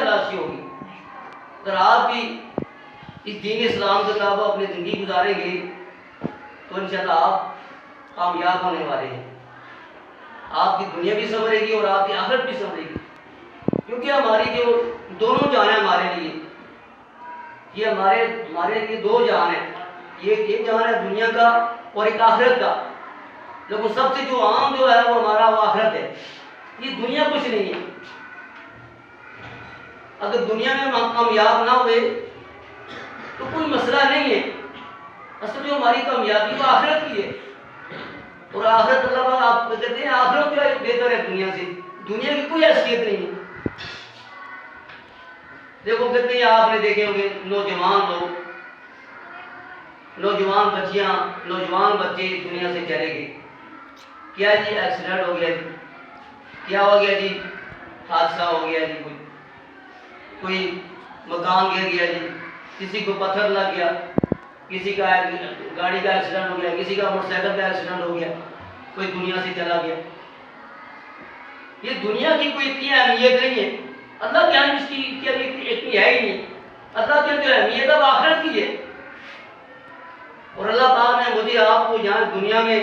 تلاشی ہوگی. اگر آپ بھی اس دین اسلام کے تابع اپنی زندگی گزاریں گے تو انشاءاللہ آپ کامیاب ہونے والے ہیں. آپ کی دنیا بھی سنورے گی اور آپ کی آخرت بھی سنورے گی. کیونکہ ہماری جو دونوں جان ہیں ہمارے لیے، یہ ہمارے لیے دو جان ہیں. یہ ایک جان ہے دنیا کا اور ایک آخرت کا. لیکن سب سے جو عام جو ہے وہ ہمارا وہ آخرت ہے. یہ دنیا کچھ نہیں ہے. اگر دنیا میں ہم کامیاب نہ ہوئے تو کوئی مسئلہ نہیں ہے. اصل جو ہماری کامیابی وہ آخرت کی ہے. اور آخرت اللہ تعالیٰ آپ کہتے ہیں آخرت جو ہے بہتر ہے دنیا سے. دنیا کی کوئی حیثیت نہیں ہے. دیکھو کتنے آپ نے دیکھے ہوں گے نوجوان لوگ، نوجوان بچیاں، نوجوان بچے دنیا سے چلے گئے. کیا جی ایکسیڈنٹ ہو گیا جی، کیا ہو گیا جی، حادثہ ہو گیا جی، کوئی مکان گر گیا جی، کسی کو پتھر لگ گیا، کسی کا گاڑی کا ایکسیڈنٹ ہو گیا، کسی کا موٹر سائیکل کا ایکسیڈنٹ ہو گیا، کوئی دنیا سے چلا گیا. یہ دنیا کی کوئی اتنی اہمیت نہیں ہے. اللہ کے یہاں اس کی اتنی ہے ہی نہیں. اللہ کی جو اہمیت ہے وہ آخرت کی ہے. اور اللہ پاک نے مجھے آپ کو یہاں دنیا میں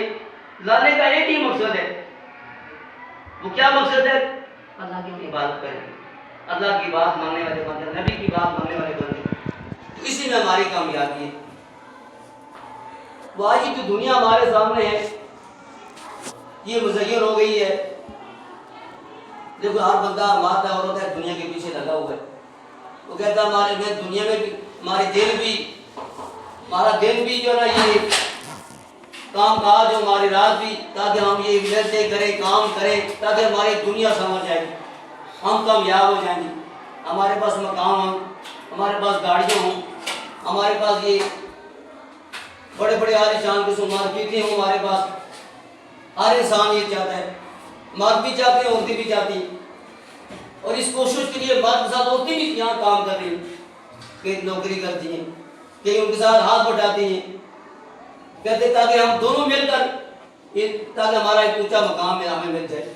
لانے کا ایک ہی مقصد ہے. وہ کیا مقصد ہے؟ اللہ کی عبادت کریں، اللہ کی بات ماننے والے بندے، نبی کی بات ماننے والے بندے. اسی میں ہماری کامیابی ہے. وہ آج جو دنیا ہمارے سامنے ہے یہ مزین ہو گئی ہے. دیکھو ہر بندہ مرد ہے عورت ہے دنیا کے پیچھے لگا ہوا ہے. وہ کہتا ہے ہمارے میں دنیا میں بھی ہمارا دن بھی جو ہے نا یہ کام کاج ہو، ہماری رات بھی، تاکہ ہم یہ محنتیں کریں، کام کریں، تاکہ ہماری دنیا سمجھ جائے، ہم کامیاب ہو جائیں گے. ہمارے پاس مکان ہوں، ہمارے پاس گاڑیاں ہوں، ہمارے پاس یہ بڑے بڑے عالیشان قسم مارکیٹیں ہوں ہمارے پاس. ہر انسان یہ چاہتا ہے. مرد بھی چاہتے ہیں، عورتیں بھی چاہتی ہیں. اور اس کوشش کے لیے مرد کے ساتھ عورتیں بھی یہاں کام کر رہی ہیں، کئی نوکری کرتی ہیں، کئی ان کے ساتھ ہاتھ بٹاتی ہیں. کہتے تاکہ ہم دونوں مل کر تاکہ ہمارا ایک اونچا مقام میں ہمیں مل جائے.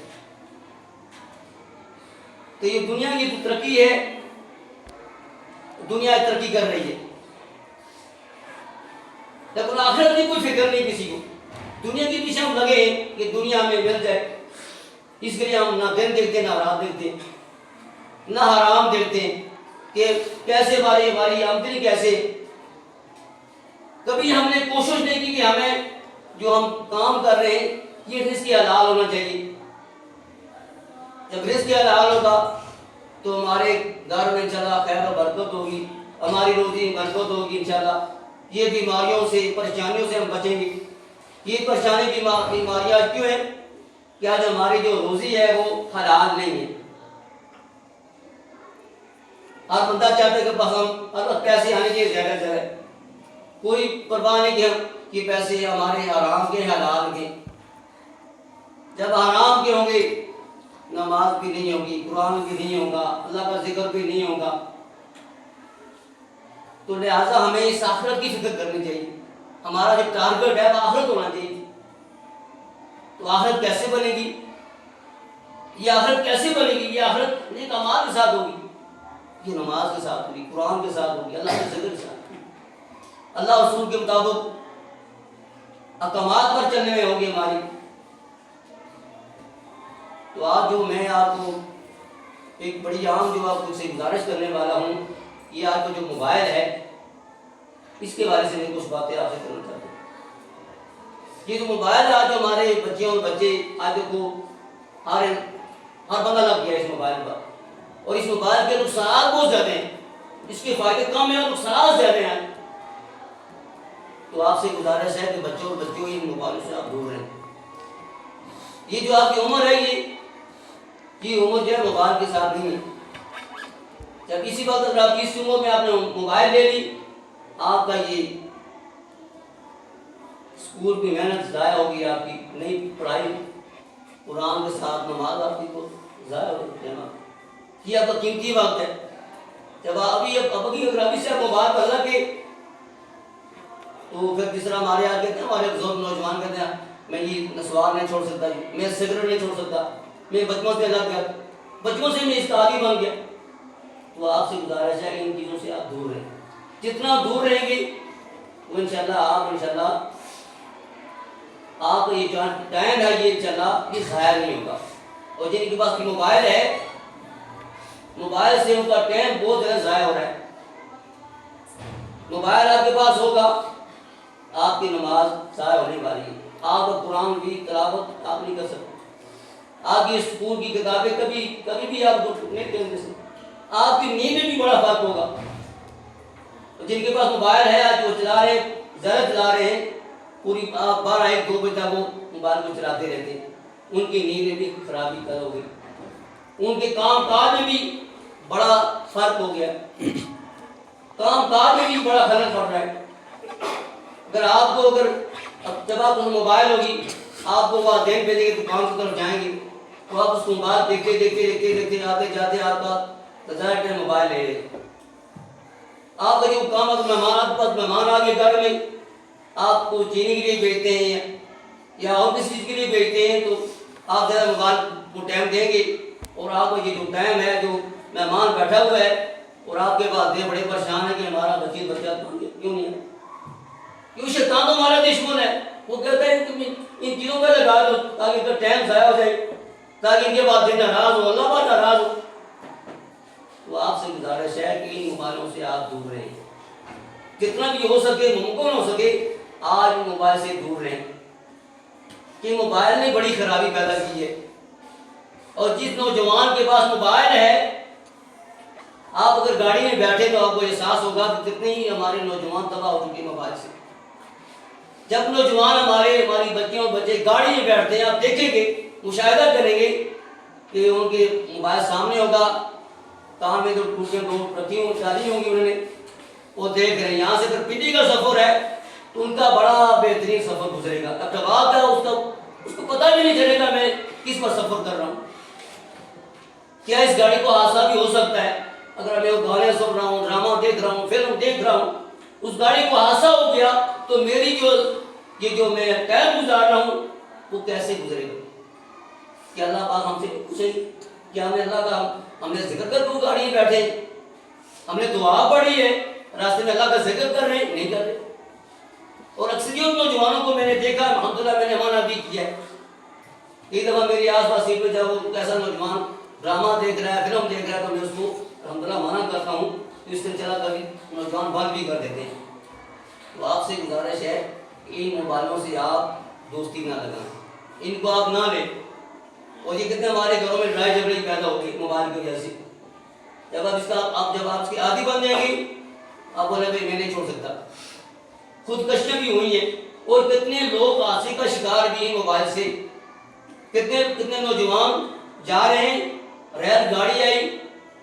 تو یہ دنیا کی جو ترقی ہے، دنیا ترقی کر رہی ہے، لیکن آخرت کی کوئی فکر نہیں کسی کو. دنیا کے پیچھے ہم لگے ہیں کہ دنیا میں مل جائے. اس کے لیے ہم نہ دن دیکھتے، نہ رات دیکھتے، نہ حرام دیکھتے کہ کیسے ہماری آمدنی کیسے. کبھی ہم نے کوشش نہیں کی کہ ہمیں جو ہم کام کر رہے ہیں یہ رزق حلال ہونا چاہیے. جب رزق حلال ہوگا تو ہمارے گھر میں انشاءاللہ خیر و برکت ہوگی، ہماری روزی میں برکت ہوگی انشاءاللہ. یہ بیماریوں سے، پریشانیوں سے ہم بچیں گے. یہ پریشانی بیماریاں کیوں ہیں؟ کہ آج ہماری جو روزی ہے وہ حلال نہیں ہے. ہر بندہ چاہتا ہے کہ بس ہم پیسے آنے کے زیادہ سے زیادہ، کوئی پرواہ نہیں کہ ہم یہ پیسے ہمارے حرام کے حلال کے. جب حرام کے ہوں گے نماز بھی نہیں ہوگی، قرآن بھی نہیں ہوگا، اللہ کا ذکر بھی نہیں ہوگا. تو لہٰذا ہمیں اس آخرت کی فکر کرنی چاہیے. ہمارا جو ٹارگٹ ہے وہ آخرت ہونا چاہیے. تو آخرت کیسے بنے گی؟ یہ آخرت کیسے بنے گی؟ یہ آخرت نیک اعمال کے ساتھ ہوگی، یہ نماز کے ساتھ ہوگی، قرآن کے ساتھ ہوگی، اللہ کے ذکر کے ساتھ ہوگی، اللہ رسول کے مطابق احکامات پر چلنے میں ہوگی ہماری. تو آج جو میں آپ کو ایک بڑی عام جو آپ کو سے گزارش کرنے والا ہوں، یہ آج کا جو موبائل ہے اس کے بارے سے میں کچھ باتیں آپ سے کرنا چاہتا ہوں. یہ جو موبائل ہے آج ہمارے بچیوں اور بچے آج دیکھو ہر بندہ لگ گیا اس موبائل پر. اور اس موبائل کے نقصانات بہت زیادہ ہیں، اس کے فائدے کم ہیں اور نقصانات زیادہ ہیں. تو آپ سے گزارش ہے کہ بچوں اور بچیوں ان موبائلوں سے آپ دور رہیں. یہ جو آپ کی عمر ہے یہ عمر جو ہے موبائل کے ساتھ نہیں ہے. جب اسی وقت اگر آپ کی اس عمر میں آپ نے موبائل لے لی، آپ کا یہ اسکول کی محنت ضائع ہوگی، آپ کی نئی پڑھائی قرآن کے ساتھ نماز آپ کی کو ضائع ہو جانا. یہ آپ کا قیمتی وقت ہے. جب ابھی سے آپ موبائل پر لگے تو پھر جس طرح ہمارے یہاں کہتے ہیں، ہمارے بزرگ نوجوان کہتے ہیں میں یہ نسوار نہیں چھوڑ سکتا، میں سگریٹ نہیں چھوڑ سکتا، میں بچپن سے لگ گیا، بچپن سے میں اس کا عادی بن گیا. تو آپ سے گزارش ہے کہ ان چیزوں سے آپ دور رہیں. جتنا دور رہیں گے وہ انشاءاللہ آپ یہ جو ٹائم ہے یہ انشاءاللہ یہ ضائع نہیں ہوگا. اور جن کے پاس موبائل ہے، موبائل سے ان کا ٹائم بہت زیادہ ضائع ہو رہا ہے. موبائل آپ کے پاس ہوگا آپ کی نماز ضائع ہونے والی ہے. آپ کا قرآن بھی تلاوت آپ نہیں کر سکتے. آپ کی اسکول کی کتابیں کبھی بھی آپ کو نہیں دیں گے. آپ کی نیند میں بھی بڑا فرق ہوگا. جن کے پاس موبائل ہے آج وہ چلا رہے ہیں، زیادہ چلا رہے ہیں، پوری 12-1-2 بجے تک وہ موبائل کو چلاتے رہتے ہیں. ان کی نیند میں بھی خرابی پیدا ہو گئی. ان کے کام کاج میں بھی بڑا فرق ہو گیا. کام کاج میں بھی بڑا خلل پڑ رہا ہے. جب آپ کو موبائل ہوگی، آپ کو والدین بھیجیں گے دکان کی طرف جائیں گے تو آپ اس کو موبائل دیکھتے آتے جاتے آپ کا ظاہر ٹائم موبائل لے لیں. آپ کا جو کام اگر مہمان آ گئے گھر میں، آپ کو چینی کے لیے بھیجتے ہیں یا اور کسی چیز کے لیے بھیجتے ہیں تو آپ زیادہ موبائل کو ٹائم دیں گے. اور آپ کا یہ جو ٹائم ہے، جو مہمان بیٹھا ہوا ہے اور آپ کے والدین بڑے پریشان ہیں کہ ہمارا بچہ کیوں نہیں ہے. کیوں؟ شیطان تو ہمارا دشمن ہے. وہ کہتا ہے کہ ان چیزوں پہ لگا دو تاکہ ان کا ٹائم ضائع ہو جائے، تاکہ ان کے والدین ناراض ہو، اللہ پاک ناراض ہو. تو آپ سے گزارش ہے کہ ان موبائلوں سے آپ دور رہیں. جتنا بھی ہو سکے، ممکن ہو سکے، آج موبائل سے دور رہیں. کہ موبائل نے بڑی خرابی پیدا کی ہے. اور جس نوجوان کے پاس موبائل ہے، آپ اگر گاڑی میں بیٹھے تو آپ کو احساس ہوگا کہ کتنے ہی ہمارے نوجوان تباہ ہو چکے موبائل سے. جب نوجوان ہماری بچیاں اور بچے گاڑی میں بیٹھتے ہیں، آپ دیکھیں گے، مشاہدہ کریں گے کہ ان کے موبائل سامنے ہوگا، کہاں میں تو ٹوٹیاں رکھی ڈالی ہوں گی انہوں نے، وہ دیکھ رہے ہیں. یہاں سے اگر پنڈی کا سفر ہے تو ان کا بڑا بہترین سفر گزرے گا. اب جب آپ کا اس کو پتہ بھی نہیں چلے گا میں کس پر سفر کر رہا ہوں. کیا اس گاڑی کو حادثہ بھی ہو سکتا ہے؟ اگر میں وہ گانے سن رہا ہوں، ڈرامہ دیکھ رہا ہوں، فلم دیکھ رہا ہوں، اس گاڑی کو حادثہ ہو گیا تو میری جو میں ٹائم گزار رہا ہوں وہ کیسے گزرے گا؟ کیا اللہ پاک ہم سے پوچھے کیا ہمیں اللہ کا ہم نے ذکر کر کے گاڑی میں بیٹھے، ہم نے دعا پڑھی ہے، راستے میں اللہ کا ذکر کر رہے ہیں؟ نہیں کر رہے. اور اکثریت نوجوانوں کو میں نے دیکھا، الحمدللہ میں نے مانا بھی کیا ہے. ایک دفعہ میری آس پاس سیٹ پہ جب ایسا نوجوان ڈرامہ دیکھ رہا ہے، فلم دیکھ رہا ہے، تو میں اس کو الحمدللہ منع کرتا ہوں. تو اس سلسلہ کبھی نوجوان بند بھی کر دیتے ہیں. تو آپ سے گزارش ہے کہ ان موبائلوں سے آپ دوستی نہ لگائیں، ان کو آپ نہ لیں. اور یہ کتنے ہمارے گھروں میں لڑائی جھگڑے پیدا ہوتی ہے موبائل کی وجہ سے. جب آپ اس کی عادی بن جائیں گے، آپ بولے بھائی میں نہیں چھوڑ سکتا. خودکشیاں بھی ہوئی ہیں اور کتنے لوگ حادثے کا شکار بھی ہیں موبائل سے. کتنے نوجوان جا رہے ہیں، ریل گاڑی آئی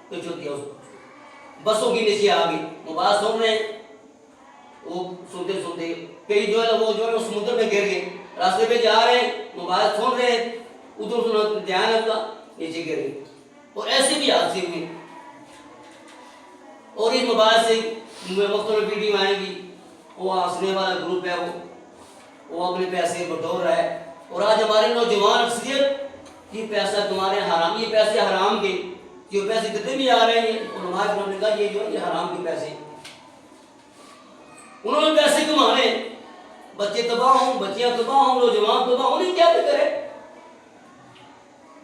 تو چھوڑ دیا، بسوں کی نیچے آ گئی، موبائل سن رہے ہیں، وہ سنتے کئی جو ہے وہ سمندر میں گر گئے. راستے پہ جا رہے ہیں، موبائل سن رہے ہیں، ادھر سنا دھیان رکھا، نیچے گر گئے. اور ایسے بھی حادثے ہوئے. اور اس موبائل سے مختلف ویڈیو آئیں گی، وہ ہنسنے والا گروپ ہے، وہ اپنے پیسے بٹور رہا ہے. اور آج ہمارے نوجوان اکثریت یہ پیسہ تمہارے حرام، یہ پیسے حرام کے، جو پیسے کتنے بھی آ رہے ہیں، اور ہمارے فرم نے کہا یہ جو ہے یہ حرام کے پیسے. انہوں نے پیسے کمانے، بچے تباہ ہوں، بچیاں تباہ ہوں، نوجوان تباہ ہوں، نہیں کیا کرے.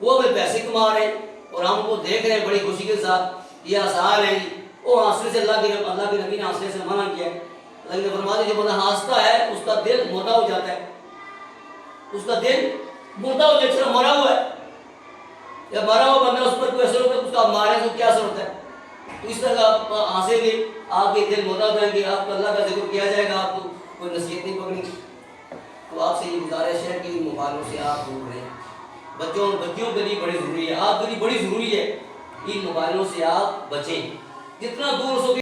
وہ بھی پیسے کما رہے ہیں اور ہم کو دیکھ رہے ہیں بڑی خوشی کے ساتھ. یہ آثار ہیں، وہ ہنسنے سے اللہ کے نبی نے ہنسنے سے منع کیا ہے. اللہ نے فرمایا جو بندہ ہنستا ہے اس کا دل مردہ ہو جاتا ہے، اس کا دل مردہ ہو جاتا ہے، مرا ہوا ہے. جب مرا ہوا بندہ اس پر کوئی اثر ہوتا ہے، اس کا مارے تو کیا اثر ہوتا ہے؟ تو اس طرح آپ ہنسیں گے، آپ کے دل مردہ ہو جائیں گے، آپ کو اللہ کا ذکر کیا جائے گا، آپ کو کوئی نصیحت نہیں پکڑی. تو آپ سے یہ گزارش ہے کہ ان موبائلوں سے آپ دور رہیں. بچوں اور بچیوں کے لیے بڑی ضروری ہے، آپ کے لیے بڑی ضروری ہے، ان موبائلوں سے آپ بچیں جتنا دور ہو سکے.